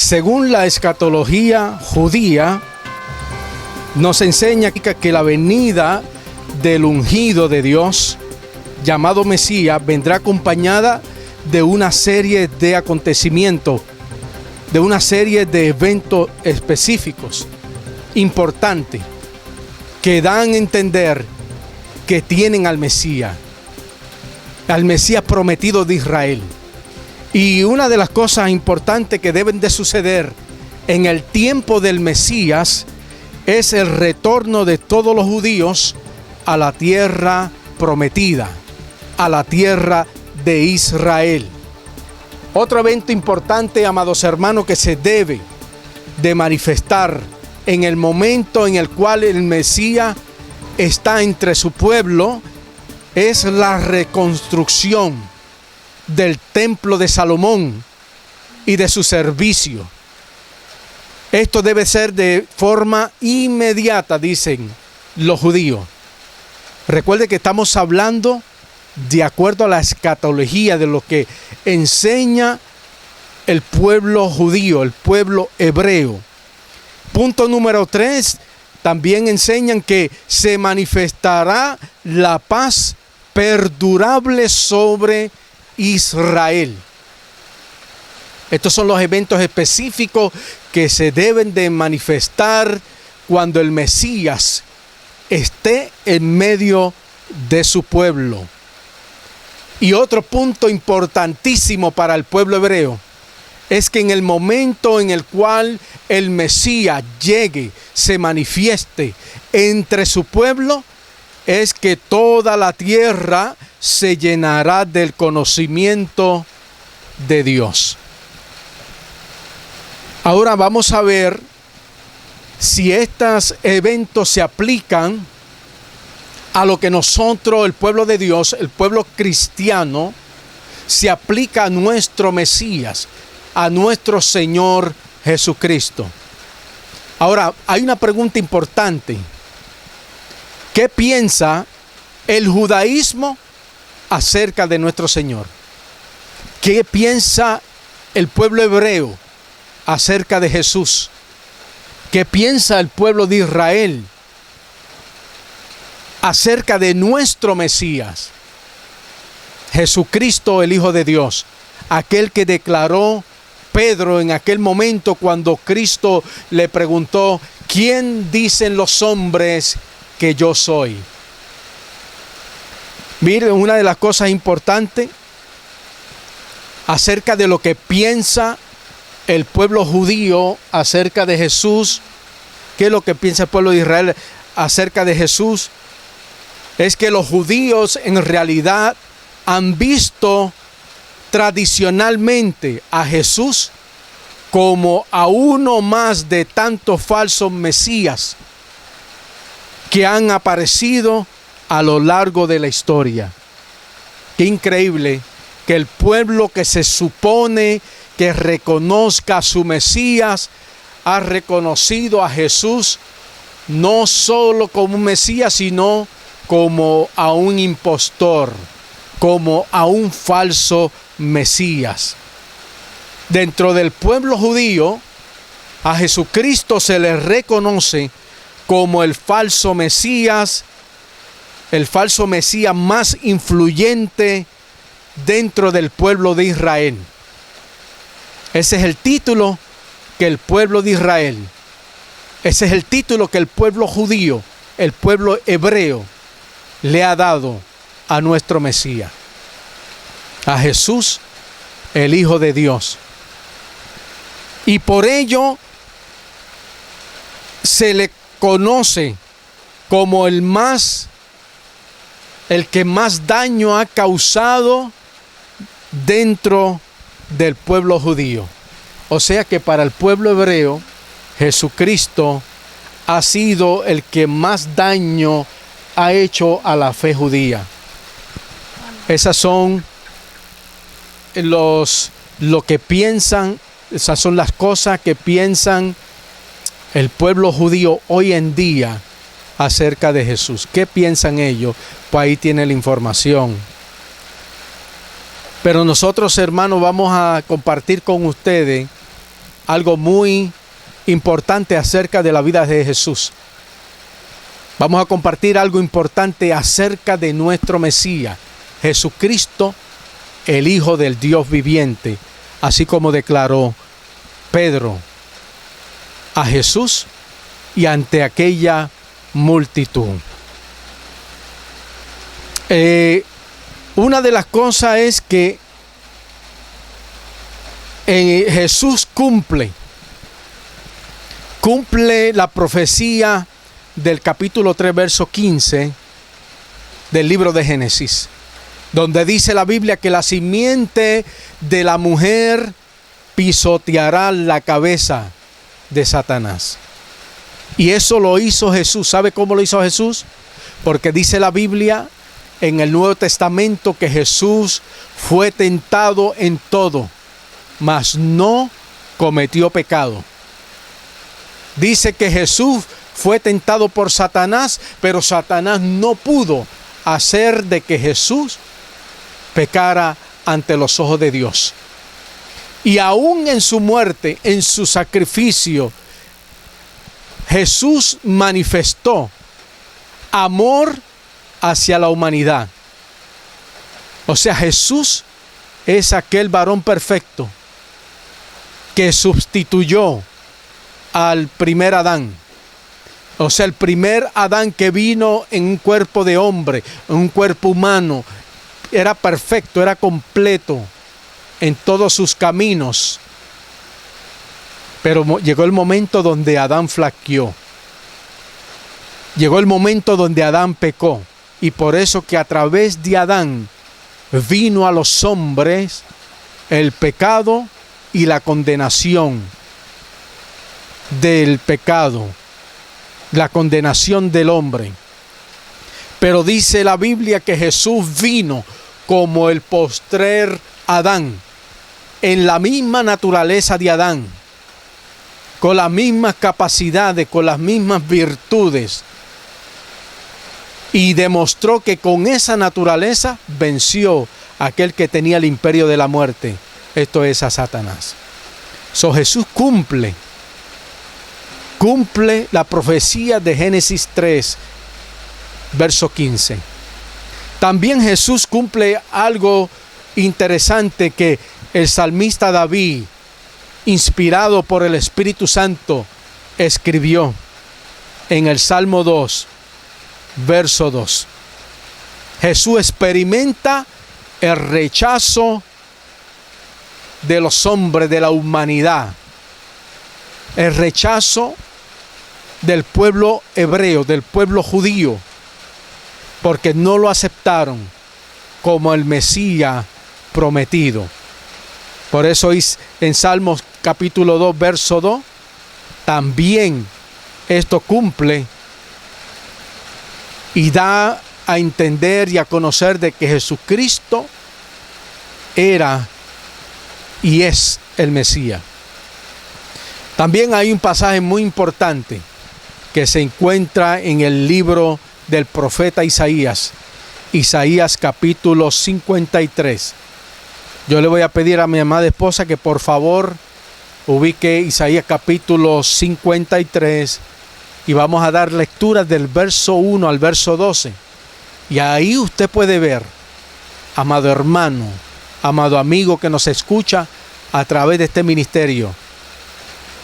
Según la escatología judía, nos enseña que la venida del ungido de Dios, llamado Mesías, vendrá acompañada de una serie de acontecimientos, de una serie de eventos específicos, importantes, que dan a entender que tienen al Mesías prometido de Israel. Y una de las cosas importantes que deben de suceder en el tiempo del Mesías es el retorno de todos los judíos a la tierra prometida, a la tierra de Israel. Otro evento importante, amados hermanos, que se debe de manifestar en el momento en el cual el Mesías está entre su pueblo es la reconstrucción del templo de Salomón y de su servicio. Esto debe ser de forma inmediata, dicen los judíos. Recuerde que estamos hablando de acuerdo a la escatología de lo que enseña el pueblo judío, el pueblo hebreo. Punto número 3, también enseñan que se manifestará la paz perdurable sobre Israel. Estos son los eventos específicos que se deben de manifestar cuando el Mesías esté en medio de su pueblo. Y otro punto importantísimo para el pueblo hebreo es que en el momento en el cual el Mesías llegue, se manifieste entre su pueblo, es que toda la tierra se llenará del conocimiento de Dios. Ahora vamos a ver si estos eventos se aplican a lo que nosotros, el pueblo de Dios, el pueblo cristiano, se aplica a nuestro Mesías, a nuestro Señor Jesucristo. Ahora, hay una pregunta importante. ¿Qué piensa el judaísmo acerca de nuestro Señor? ¿Qué piensa el pueblo hebreo acerca de Jesús? ¿Qué piensa el pueblo de Israel acerca de nuestro Mesías, Jesucristo, el Hijo de Dios, aquel que declaró Pedro en aquel momento cuando Cristo le preguntó: ¿quién dicen los hombres que yo soy? Miren, una de las cosas importantes acerca de lo que piensa el pueblo judío acerca de Jesús, ¿qué es lo que piensa el pueblo de Israel acerca de Jesús? Es que los judíos en realidad han visto tradicionalmente a Jesús como a uno más de tantos falsos mesías que han aparecido a lo largo de la historia. Qué increíble que el pueblo que se supone que reconozca a su Mesías ha reconocido a Jesús no solo como un Mesías, sino como a un impostor, como a un falso Mesías. Dentro del pueblo judío, a Jesucristo se le reconoce como el falso Mesías más influyente dentro del pueblo de Israel. Ese es el título que el pueblo de Israel, ese es el título que el pueblo judío, el pueblo hebreo, le ha dado a nuestro Mesías, a Jesús, el Hijo de Dios. Y por ello se le conoce como el que más daño ha causado dentro del pueblo judío. O sea que para el pueblo hebreo, Jesucristo ha sido el que más daño ha hecho a la fe judía. Esas son lo que piensan, esas son las cosas que piensan el pueblo judío hoy en día acerca de Jesús. ¿Qué piensan ellos? Pues ahí tiene la información. Pero nosotros, hermanos, vamos a compartir con ustedes algo muy importante acerca de la vida de Jesús. Vamos a compartir algo importante acerca de nuestro Mesías, Jesucristo, el Hijo del Dios viviente, así como declaró Pedro a Jesús y ante aquella multitud. Una de las cosas es que Jesús cumple la profecía del capítulo 3, verso 15 del libro de Génesis, donde dice la Biblia que la simiente de la mujer pisoteará la cabeza de Satanás. Y eso lo hizo Jesús. ¿Sabe cómo lo hizo Jesús? Porque dice la Biblia en el Nuevo Testamento que Jesús fue tentado en todo, mas no cometió pecado. Dice que Jesús fue tentado por Satanás, pero Satanás no pudo hacer de que Jesús pecara ante los ojos de Dios. Y aún en su muerte, en su sacrificio, Jesús manifestó amor hacia la humanidad. O sea, Jesús es aquel varón perfecto que sustituyó al primer Adán. O sea, el primer Adán que vino en un cuerpo de hombre, en un cuerpo humano, era perfecto, era completo en todos sus caminos. Pero llegó el momento donde Adán flaqueó. Llegó el momento donde Adán pecó. Y por eso que a través de Adán vino a los hombres el pecado y la condenación del pecado, la condenación del hombre. Pero dice la Biblia que Jesús vino como el postrer Adán, en la misma naturaleza de Adán, con las mismas capacidades, con las mismas virtudes, y demostró que con esa naturaleza venció a aquel que tenía el imperio de la muerte, esto es a Satanás. Jesús cumple la profecía de Génesis 3, verso 15. También Jesús cumple algo interesante que el salmista David, inspirado por el Espíritu Santo, escribió en el Salmo 2, verso 2. Jesús experimenta el rechazo de los hombres, de la humanidad, el rechazo del pueblo hebreo, del pueblo judío, porque no lo aceptaron como el Mesías prometido. Por eso en Salmos capítulo 2, verso 2, también esto cumple y da a entender y a conocer de que Jesucristo era y es el Mesías. También hay un pasaje muy importante que se encuentra en el libro del profeta Isaías, Isaías capítulo 53. Yo le voy a pedir a mi amada esposa que por favor ubique Isaías capítulo 53 y vamos a dar lectura del verso 1 al verso 12. Y ahí usted puede ver, amado hermano, amado amigo que nos escucha a través de este ministerio,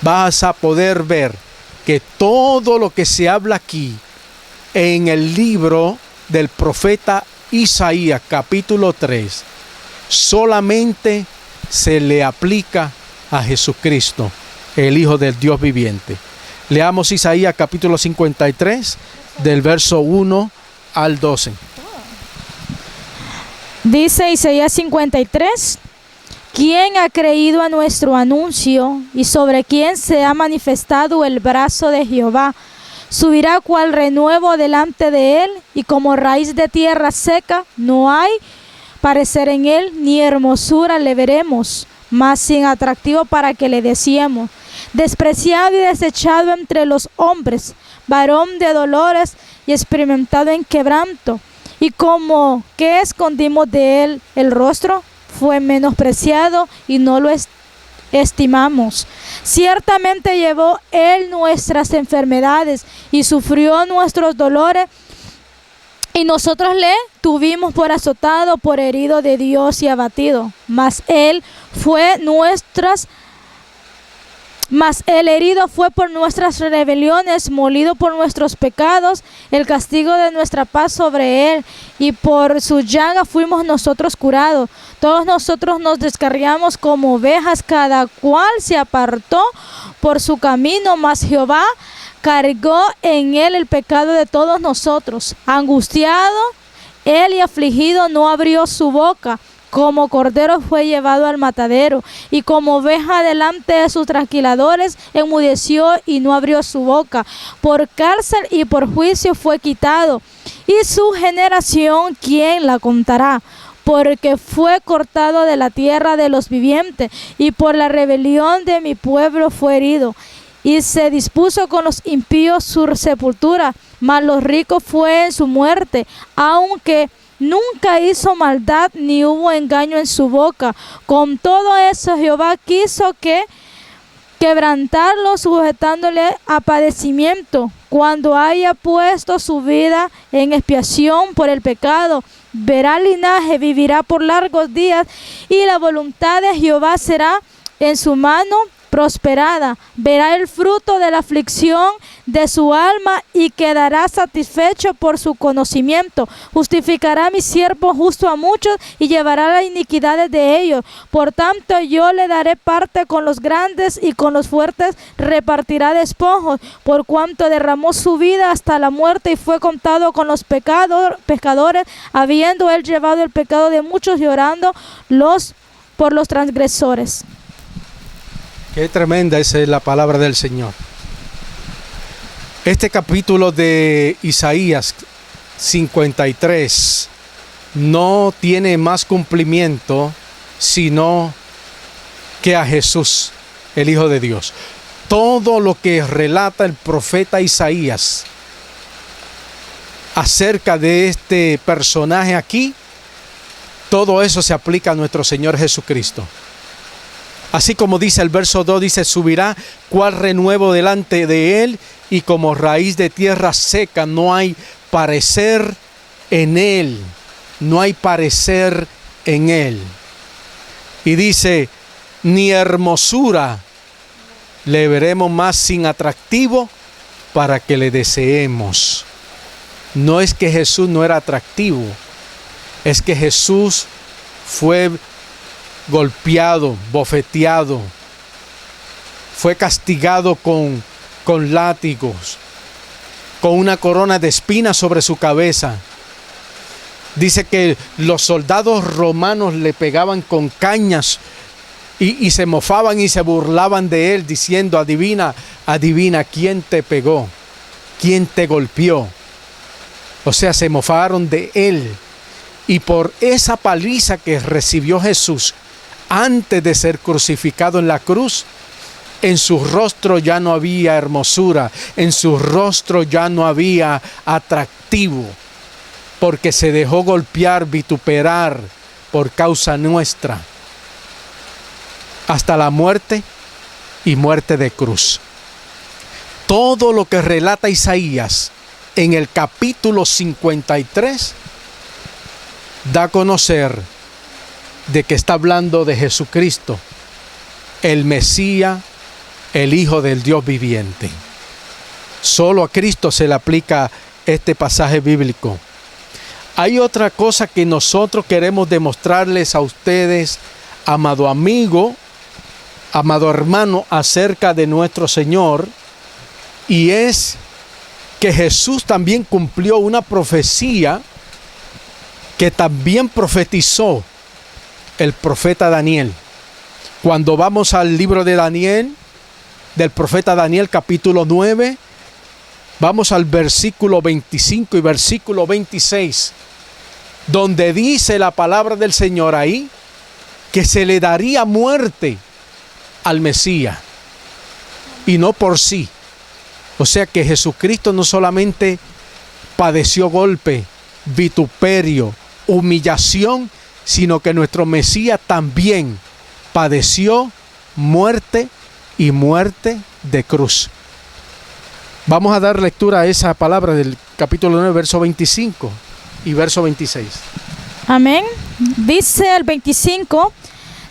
vas a poder ver que todo lo que se habla aquí en el libro del profeta Isaías capítulo 3 solamente se le aplica a Jesucristo, el Hijo del Dios viviente. Leamos Isaías capítulo 53 del verso 1 al 12. Dice Isaías 53: ¿Quién ha creído a nuestro anuncio y sobre quién se ha manifestado el brazo de Jehová? Subirá cual renuevo delante de él, y como raíz de tierra seca, no hay parecer en él, ni hermosura le veremos, mas sin atractivo para que le deseemos. Despreciado y desechado entre los hombres, varón de dolores y experimentado en quebranto. Y como que escondimos de él el rostro, fue menospreciado y no lo estimamos. Ciertamente llevó Él nuestras enfermedades y sufrió nuestros dolores, y nosotros le tuvimos por azotado, por herido de Dios y abatido. Mas el herido fue por nuestras rebeliones, molido por nuestros pecados. El castigo de nuestra paz sobre él, y por su llaga fuimos nosotros curados. Todos nosotros nos descarriamos como ovejas, cada cual se apartó por su camino, mas Jehová cargó en él el pecado de todos nosotros. Angustiado él y afligido, no abrió su boca. Como cordero fue llevado al matadero, y como oveja delante de sus trasquiladores, enmudeció y no abrió su boca. Por cárcel y por juicio fue quitado. Y su generación, ¿quién la contará? Porque fue cortado de la tierra de los vivientes, y por la rebelión de mi pueblo fue herido. Y se dispuso con los impíos su sepultura, mas los ricos fue en su muerte, aunque nunca hizo maldad ni hubo engaño en su boca. Con todo eso Jehová quiso quebrantarlo, sujetándole a padecimiento. Cuando haya puesto su vida en expiación por el pecado, verá linaje, vivirá por largos días, y la voluntad de Jehová será en su mano prosperada. Verá el fruto de la aflicción de su alma y quedará satisfecho por su conocimiento. Justificará a mi siervo justo a muchos y llevará las iniquidades de ellos. Por tanto, yo le daré parte con los grandes, y con los fuertes repartirá despojos, por cuanto derramó su vida hasta la muerte y fue contado con los pecadores, habiendo él llevado el pecado de muchos, llorando por los transgresores. Qué tremenda esa es la palabra del Señor. Este capítulo de Isaías 53 no tiene más cumplimiento sino que a Jesús, el Hijo de Dios. Todo lo que relata el profeta Isaías acerca de este personaje aquí, todo eso se aplica a nuestro Señor Jesucristo. Así como dice el verso 2, dice: subirá cual renuevo delante de él, y como raíz de tierra seca, no hay parecer en él. No hay parecer en él. Y dice: ni hermosura le veremos más sin atractivo para que le deseemos. No es que Jesús no era atractivo, es que Jesús fue golpeado, bofeteado, fue castigado con látigos, con una corona de espinas sobre su cabeza. Dice que los soldados romanos le pegaban con cañas y se mofaban y se burlaban de él, diciendo: adivina, adivina, ¿quién te pegó? ¿Quién te golpeó? O sea, se mofaron de él. Y por esa paliza que recibió Jesús antes de ser crucificado en la cruz, en su rostro ya no había hermosura, en su rostro ya no había atractivo, porque se dejó golpear, vituperar por causa nuestra, hasta la muerte, y muerte de cruz. Todo lo que relata Isaías en el capítulo 53 da a conocer de que está hablando de Jesucristo, el Mesías, el Hijo del Dios viviente. Solo a Cristo se le aplica este pasaje bíblico. Hay otra cosa que nosotros queremos demostrarles a ustedes, amado amigo, amado hermano, acerca de nuestro Señor, y es que Jesús también cumplió una profecía que también profetizó el profeta Daniel. Cuando vamos al libro de Daniel, del profeta Daniel, capítulo 9, vamos al versículo 25 y versículo 26, donde dice la palabra del Señor ahí que se le daría muerte al Mesías, y no por sí. O sea que Jesucristo no solamente padeció golpe, vituperio, humillación, sino que nuestro Mesías también padeció muerte y muerte de cruz. Vamos a dar lectura a esa palabra del capítulo 9, verso 25 y verso 26. Amén. Dice el 25,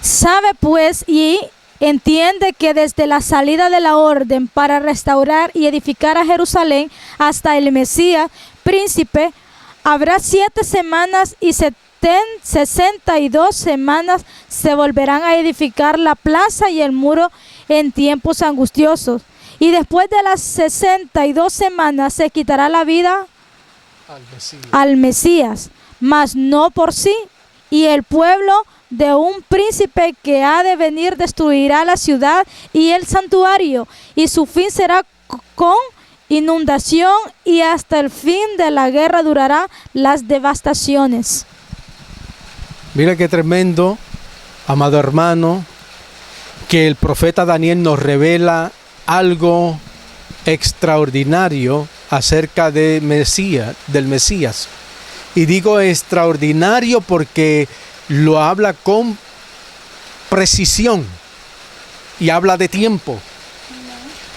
sabe pues y entiende que desde la salida de la orden para restaurar y edificar a Jerusalén hasta el Mesías, príncipe, habrá 7 semanas y 62 semanas se volverán a edificar la plaza y el muro en tiempos angustiosos. Y después de las 62 semanas se quitará la vida al Mesías, mas no por sí. Y el pueblo de un príncipe que ha de venir destruirá la ciudad y el santuario, y su fin será con inundación, y hasta el fin de la guerra durará las devastaciones. Mira qué tremendo, amado hermano, que el profeta Daniel nos revela algo extraordinario acerca de del Mesías. Y digo extraordinario porque lo habla con precisión y habla de tiempo.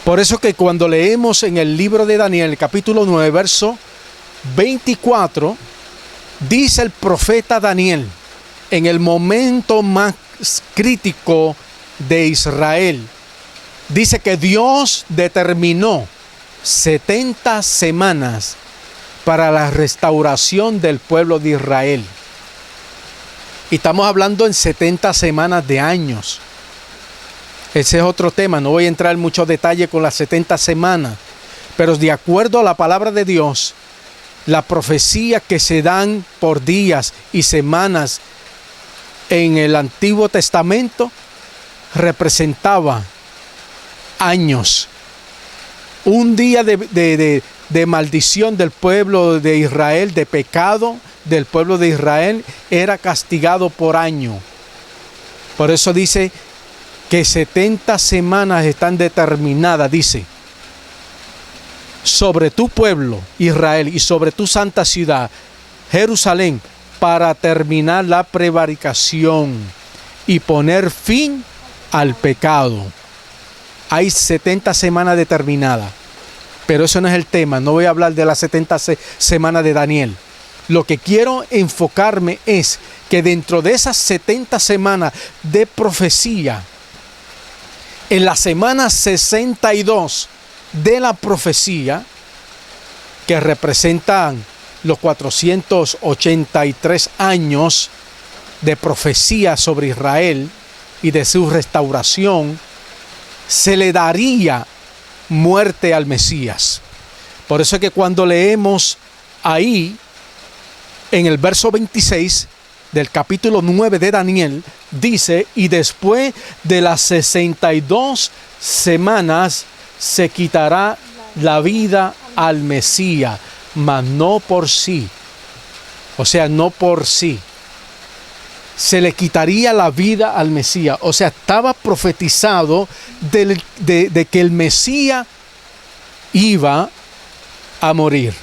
Por eso que cuando leemos en el libro de Daniel, capítulo 9, verso 24, dice el profeta Daniel, en el momento más crítico de Israel, dice que Dios determinó 70 semanas para la restauración del pueblo de Israel. Y estamos hablando en 70 semanas de años. Ese es otro tema, no voy a entrar en mucho detalle con las 70 semanas, pero de acuerdo a la palabra de Dios, la profecía que se dan por días y semanas en el Antiguo Testamento representaba años. Un día de maldición del pueblo de Israel, de pecado del pueblo de Israel, era castigado por año. Por eso dice que 70 semanas están determinadas, dice, sobre tu pueblo Israel y sobre tu santa ciudad Jerusalén, para terminar la prevaricación y poner fin al pecado. Hay 70 semanas determinadas, pero eso no es el tema. No voy a hablar de las 70 semanas de Daniel. Lo que quiero enfocarme es que dentro de esas 70 semanas de profecía, en la semana 62 de la profecía, que representan los 483 años de profecía sobre Israel y de su restauración, se le daría muerte al Mesías. Por eso es que cuando leemos ahí, en el verso 26 del capítulo 9 de Daniel, dice, y después de las 62 semanas se quitará la vida al Mesías, mas no por sí. O sea, no por sí. Se le quitaría la vida al Mesías. O sea, estaba profetizado de que el Mesías iba a morir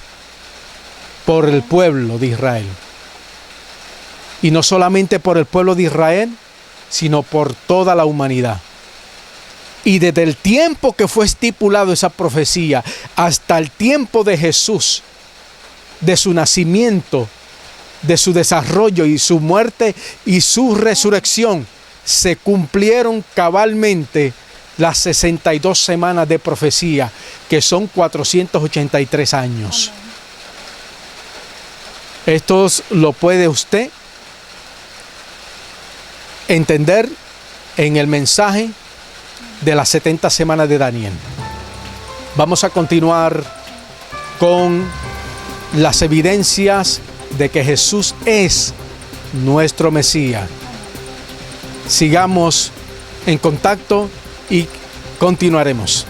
por el pueblo de Israel. Y no solamente por el pueblo de Israel, sino por toda la humanidad. Y desde el tiempo que fue estipulado esa profecía hasta el tiempo de Jesús, de su nacimiento, de su desarrollo y su muerte y su resurrección, se cumplieron cabalmente las 62 semanas de profecía, que son 483 años. Amén. Esto lo puede usted entender en el mensaje de las 70 semanas de Daniel. Vamos a continuar con las evidencias de que Jesús es nuestro Mesías. Sigamos en contacto y continuaremos.